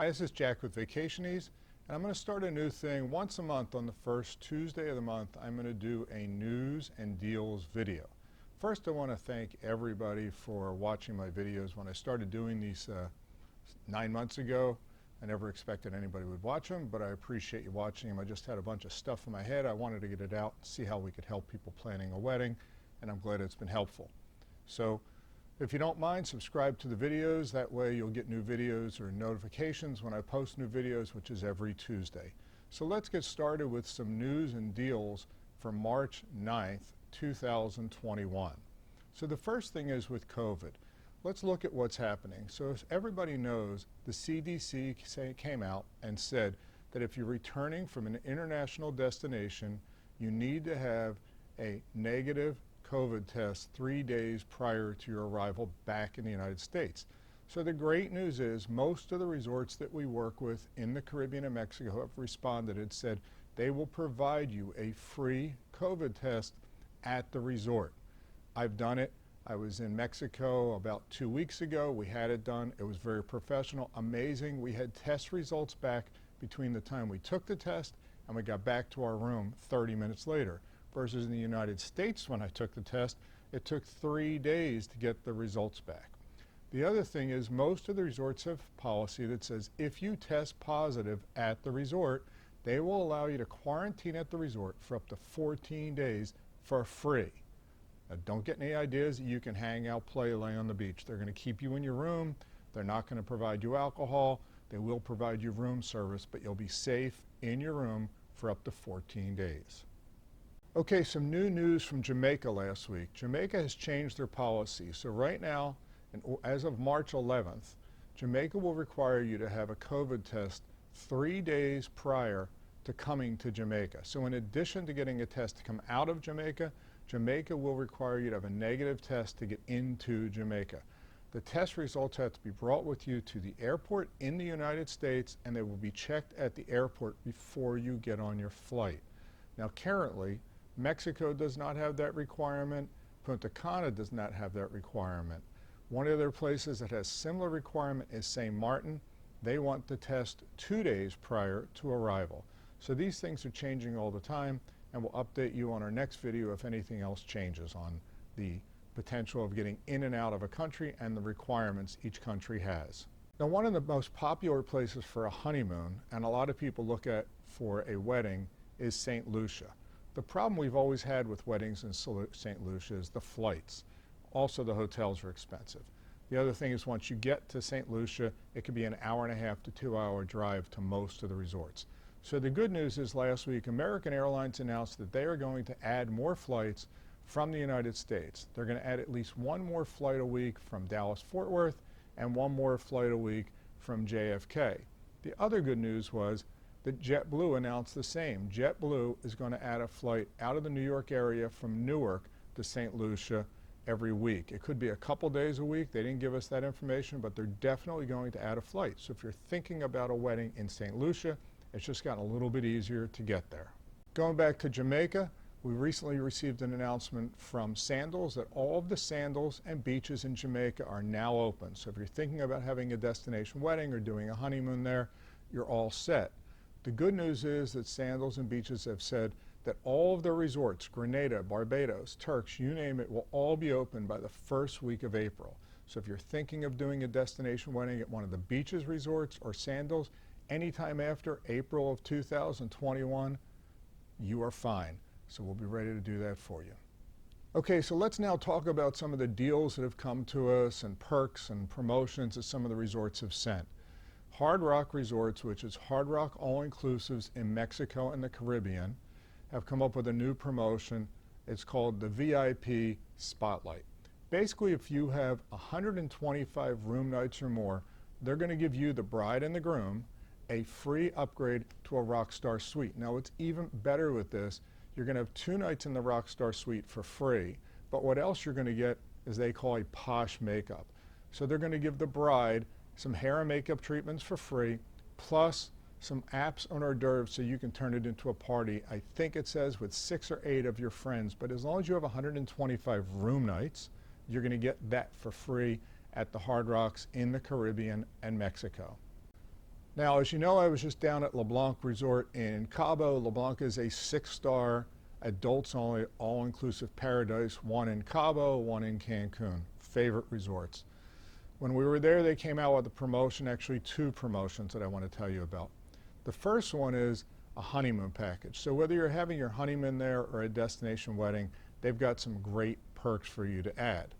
Hi, this is Jack with Vacationies, and I'm going to start a new thing. Once a month on the first Tuesday of the month, I'm going to do a news and deals video. First, I want to thank everybody for watching my videos. When I started doing these 9 months ago, I never expected anybody would watch them, but I appreciate you watching them. I just had a bunch of stuff in my head. I wanted to get it out, see how we could help people planning a wedding, and I'm glad it's been helpful. So, if you don't mind, subscribe to the videos. That way you'll get new videos or notifications when I post new videos, which is every Tuesday. So let's get started with some news and deals for March 9th, 2021. So the first thing is with COVID. Let's look at what's happening. So as everybody knows, the CDC came out and said that if you're returning from an international destination, you need to have a negative COVID test 3 days prior to your arrival back in the United States. So the great news is most of the resorts that we work with in the Caribbean and Mexico have responded and said they will provide you a free COVID test at the resort. I've done it. I was in Mexico about 2 weeks ago. We had it done. It was very professional, amazing. We had test results back between the time we took the test and we got back to our room 30 minutes later. Versus in the United States, when I took the test, it took 3 days to get the results back. The other thing is most of the resorts have policy that says if you test positive at the resort, they will allow you to quarantine at the resort for up to 14 days for free. Now, don't get any ideas that you can hang out, play, lay on the beach. They're going to keep you in your room. They're not going to provide you alcohol. They will provide you room service, but you'll be safe in your room for up to 14 days. Okay, some new news from Jamaica last week. Jamaica has changed their policy. So right now, as of March 11th, Jamaica will require you to have a COVID test 3 days prior to coming to Jamaica. So in addition to getting a test to come out of Jamaica, Jamaica will require you to have a negative test to get into Jamaica. The test results have to be brought with you to the airport in the United States, and they will be checked at the airport before you get on your flight. Now currently, Mexico does not have that requirement. Punta Cana does not have that requirement. One of the other places that has similar requirement is St. Martin. They want the test 2 days prior to arrival. So these things are changing all the time, and we'll update you on our next video if anything else changes on the potential of getting in and out of a country and the requirements each country has. Now, one of the most popular places for a honeymoon, and a lot of people look at for a wedding, is St. Lucia. The problem we've always had with weddings in St. Lucia is the flights. Also, the hotels are expensive. The other thing is once you get to St. Lucia, it can be an 1.5 to 2 hour drive to most of the resorts. So the good news is last week, American Airlines announced that they are going to add more flights from the United States. They're going to add at least one more flight a week from Dallas-Fort Worth and one more flight a week from JFK. The other good news was that JetBlue announced the same. JetBlue is going to add a flight out of the New York area from Newark to St. Lucia every week. It could be a couple days a week. They didn't give us that information, but they're definitely going to add a flight. So if you're thinking about a wedding in St. Lucia, it's just gotten a little bit easier to get there. Going back to Jamaica, we recently received an announcement from Sandals that all of the sandals and beaches in Jamaica are now open. So if you're thinking about having a destination wedding or doing a honeymoon there, you're all set. The good news is that Sandals and Beaches have said that all of their resorts, Grenada, Barbados, Turks, you name it, will all be open by the first week of April. So if you're thinking of doing a destination wedding at one of the Beaches resorts or Sandals, anytime after April of 2021, you are fine. So we'll be ready to do that for you. Okay, so let's now talk about some of the deals that have come to us and perks and promotions that some of the resorts have sent. Hard Rock Resorts, which is Hard Rock All-Inclusives in Mexico and the Caribbean, have come up with a new promotion. It's called the VIP Spotlight. Basically, if you have 125 room nights or more, they're going to give you, the bride and the groom, a free upgrade to a Rockstar Suite. Now, what's even better with this, you're going to have 2 nights in the Rockstar Suite for free, but what else you're going to get is they call a posh makeup. So they're going to give the bride some hair and makeup treatments for free, plus some apps on hors d'oeuvres so you can turn it into a party. I think it says with 6 or 8 of your friends, but as long as you have 125 room nights, you're going to get that for free at the Hard Rocks in the Caribbean and Mexico. Now, as you know, I was just down at Leblanc Resort in Cabo. Leblanc is a 6-star, adults-only, all-inclusive paradise, one in Cabo, one in Cancun. Favorite resorts. When we were there, they came out with a promotion, actually 2 promotions that I want to tell you about. The first one is a honeymoon package. So whether you're having your honeymoon there or a destination wedding, they've got some great perks for you to add.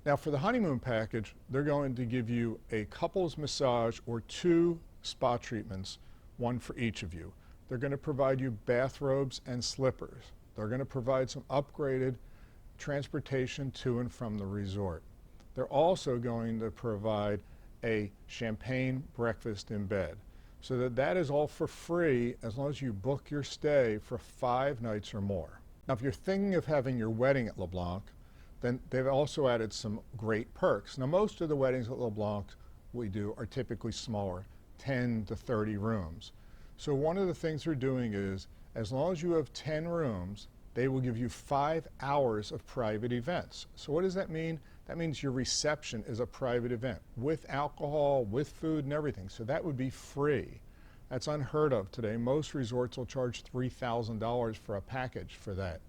Now, for the honeymoon package, they're going to give you a couples massage or 2 spa treatments, one for each of you. They're going to provide you bathrobes and slippers. They're going to provide some upgraded transportation to and from the resort. They're also going to provide a champagne breakfast in bed. So that is all for free as long as you book your stay for 5 nights or more. Now, if you're thinking of having your wedding at Leblanc, then they've also added some great perks. Now, most of the weddings at Leblanc we do are typically smaller, 10 to 30 rooms. So one of the things they're doing is, as long as you have 10 rooms, they will give you 5 hours of private events. So what does that mean? That means your reception is a private event with alcohol, with food and everything. So that would be free. That's unheard of today. Most resorts will charge $3,000 for a package for that.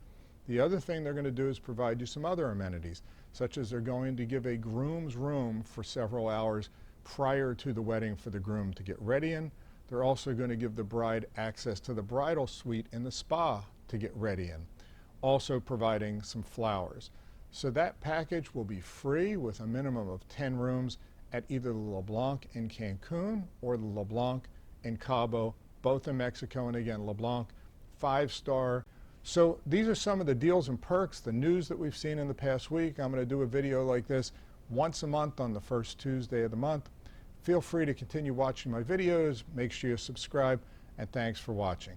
The other thing they're going to do is provide you some other amenities, such as they're going to give a groom's room for several hours prior to the wedding for the groom to get ready in. They're also going to give the bride access to the bridal suite in the spa to get ready in, also providing some flowers. So that package will be free with a minimum of 10 rooms at either the Leblanc in Cancun or the Leblanc in Cabo, both in Mexico. And again, Leblanc, 5-star. So these are some of the deals and perks, the news that we've seen in the past week. I'm going to do a video like this once a month on the first Tuesday of the month. Feel free to continue watching my videos. Make sure you subscribe, and thanks for watching.